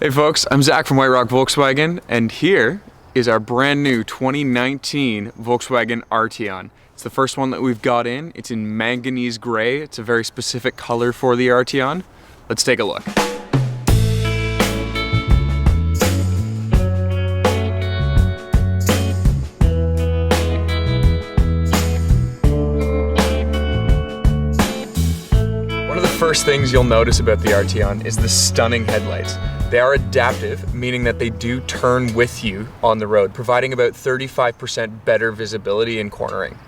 Hey folks, I'm Zach from White Rock Volkswagen, and here is our brand new 2019 Volkswagen Arteon. It's the first one that we've got in. It's in manganese gray. It's a very specific color for the Arteon. Let's take a look. One of the first things you'll notice about the Arteon is the stunning headlights. They are adaptive, meaning that they do turn with you on the road, providing about 35% better visibility in cornering.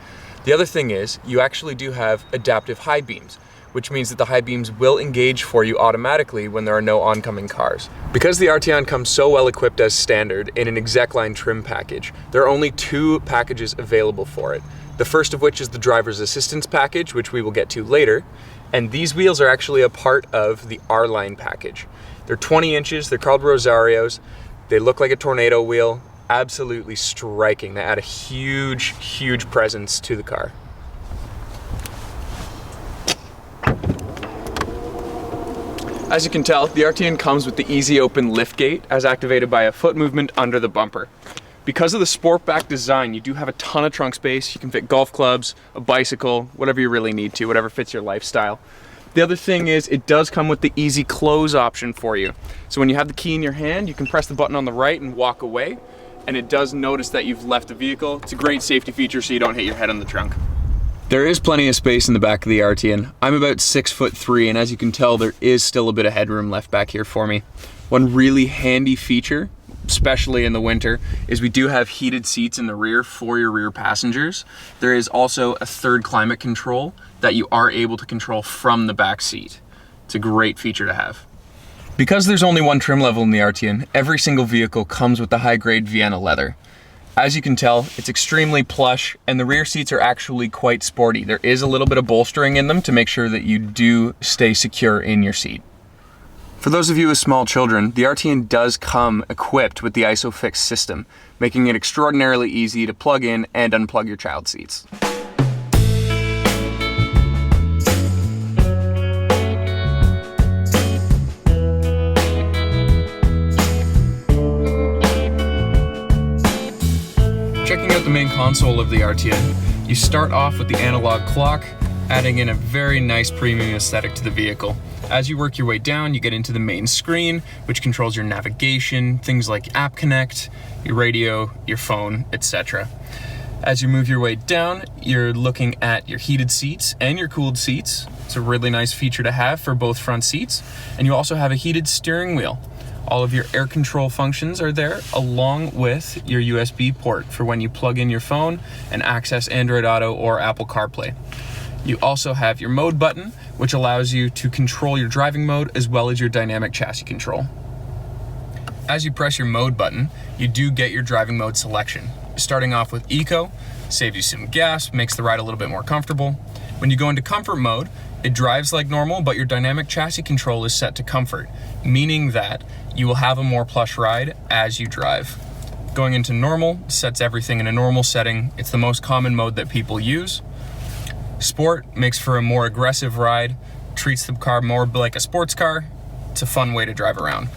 The other thing is, you actually do have adaptive high beams, which means that the high beams will engage for you automatically when there are no oncoming cars. Because the Arteon comes so well equipped as standard in an exec line trim package, there are only two packages available for it. The first of which is the driver's assistance package, which we will get to later, and these wheels are actually a part of the R-Line package. They're 20 inches, they're called Rosarios, they look like a tornado wheel, absolutely striking. They add a huge, huge presence to the car. As you can tell, the Arteon comes with the easy open liftgate as activated by a foot movement under the bumper. Because of the Sportback design, you do have a ton of trunk space. You can fit golf clubs, a bicycle, whatever you really need to, whatever fits your lifestyle. The other thing is it does come with the easy close option for you. So when you have the key in your hand, you can press the button on the right and walk away, and it does notice that you've left the vehicle. It's a great safety feature so you don't hit your head on the trunk. There is plenty of space in the back of the Arteon. I'm about 6'3", and as you can tell, there is still a bit of headroom left back here for me. One really handy feature, especially in the winter, is we do have heated seats in the rear for your rear passengers. There is also a third climate control that you are able to control from the back seat. It's a great feature to have. Because there's only one trim level in the Arteon, every single vehicle comes with the high-grade Vienna leather. As you can tell, it's extremely plush, and the rear seats are actually quite sporty. There is a little bit of bolstering in them to make sure that you do stay secure in your seat. For those of you with small children, the Arteon does come equipped with the ISOFIX system, making it extraordinarily easy to plug in and unplug your child seats. Checking out the main console of the Arteon, you start off with the analog clock, adding in a very nice premium aesthetic to the vehicle. As you work your way down, you get into the main screen, which controls your navigation, things like App Connect, your radio, your phone, etc. As you move your way down, you're looking at your heated seats and your cooled seats. It's a really nice feature to have for both front seats. And you also have a heated steering wheel. All of your air control functions are there, along with your USB port for when you plug in your phone and access Android Auto or Apple CarPlay. You also have your mode button, which allows you to control your driving mode as well as your dynamic chassis control. As you press your mode button, you do get your driving mode selection. Starting off with Eco, saves you some gas, makes the ride a little bit more comfortable. When you go into comfort mode, it drives like normal, but your dynamic chassis control is set to comfort, meaning that you will have a more plush ride as you drive. Going into normal sets everything in a normal setting. It's the most common mode that people use. Sport makes for a more aggressive ride, treats the car more like a sports car. It's a fun way to drive around.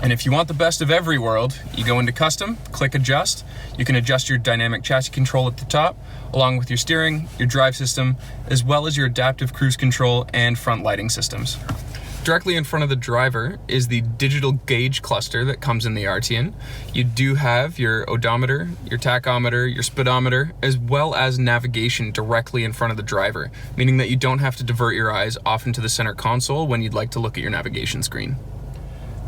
And if you want the best of every world, you go into custom, click adjust. You can adjust your dynamic chassis control at the top, along with your steering, your drive system, as well as your adaptive cruise control and front lighting systems. Directly in front of the driver is the digital gauge cluster that comes in the Arteon. You do have your odometer, your tachometer, your speedometer, as well as navigation directly in front of the driver, meaning that you don't have to divert your eyes off into the center console when you'd like to look at your navigation screen.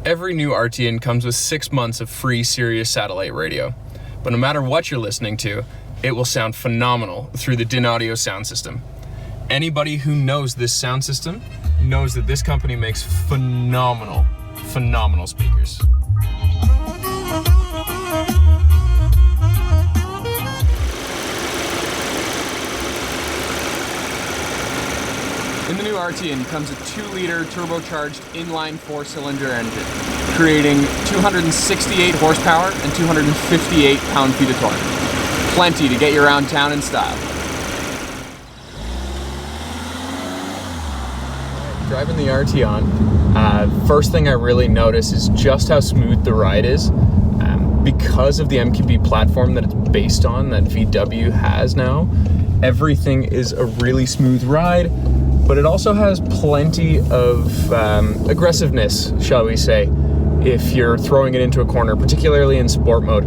Every new Arteon comes with 6 months of free Sirius satellite radio, but no matter what you're listening to, it will sound phenomenal through the DIN Audio sound system. Anybody who knows this sound system knows that this company makes phenomenal speakers. In the new Arteon comes a 2-liter turbocharged inline 4-cylinder engine, creating 268 horsepower and 258 pound-feet of torque. Plenty to get you around town in style. Driving the Arteon, First thing I really notice is just how smooth the ride is. Because of the MQB platform that it's based on, that VW has now, everything is a really smooth ride, but it also has plenty of aggressiveness, shall we say, if you're throwing it into a corner, particularly in sport mode.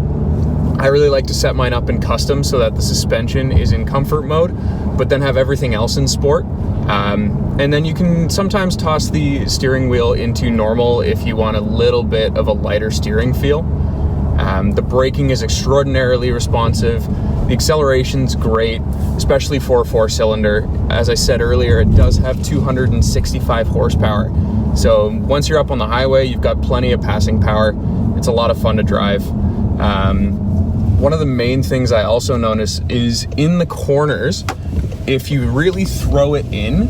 I really like to set mine up in custom so that the suspension is in comfort mode, but then have everything else in sport. And then you can sometimes toss the steering wheel into normal if you want a little bit of a lighter steering feel. The braking is extraordinarily responsive. The acceleration's great, especially for a 4-cylinder. As I said earlier, it does have 265 horsepower. So once you're up on the highway, you've got plenty of passing power. It's a lot of fun to drive. One of the main things I also notice is in the corners, if you really throw it in,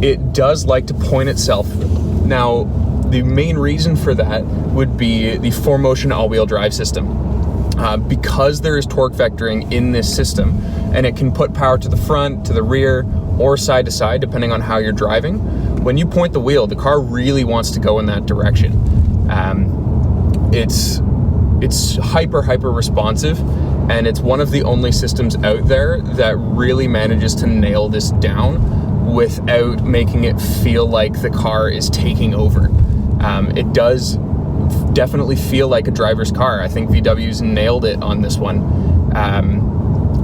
it does like to point itself. Now, the main reason for that would be the 4Motion all-wheel drive system. Because there is torque vectoring in this system, and it can put power to the front, to the rear, or side to side, depending on how you're driving. When you point the wheel, the car really wants to go in that direction. It's hyper responsive, and it's one of the only systems out there that really manages to nail this down without making it feel like the car is taking over. It does definitely feel like a driver's car. I think VW's nailed it on this one.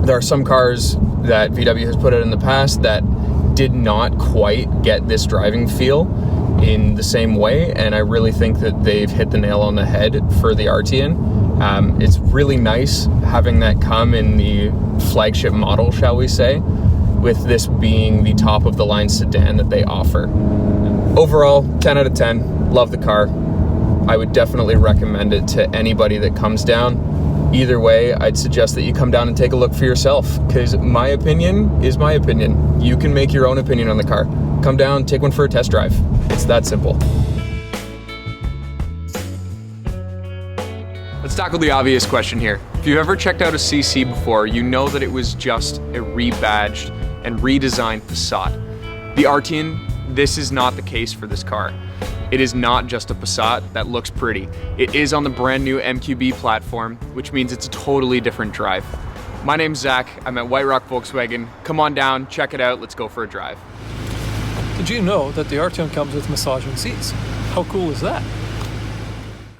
There are some cars that VW has put out in the past that did not quite get this driving feel in the same way, and I really think that they've hit the nail on the head for the Arteon. It's really nice having that come in the flagship model, shall we say, with this being the top of the line sedan that they offer. Overall, 10 out of 10. Love the car. I would definitely recommend it to anybody that comes down. Either way, I'd suggest that you come down and take a look for yourself, because my opinion is my opinion. You can make your own opinion on the car. Come down, take one for a test drive. It's that simple. Let's tackle the obvious question here. If you've ever checked out a CC before, you know that it was just a rebadged and redesigned Passat. The Arteon, this is not the case for this car. It is not just a Passat that looks pretty. It is on the brand new MQB platform, which means it's a totally different drive. My name's Zach, I'm at White Rock Volkswagen. Come on down, check it out, let's go for a drive. Did you know that the Arteon comes with massaging seats? How cool is that?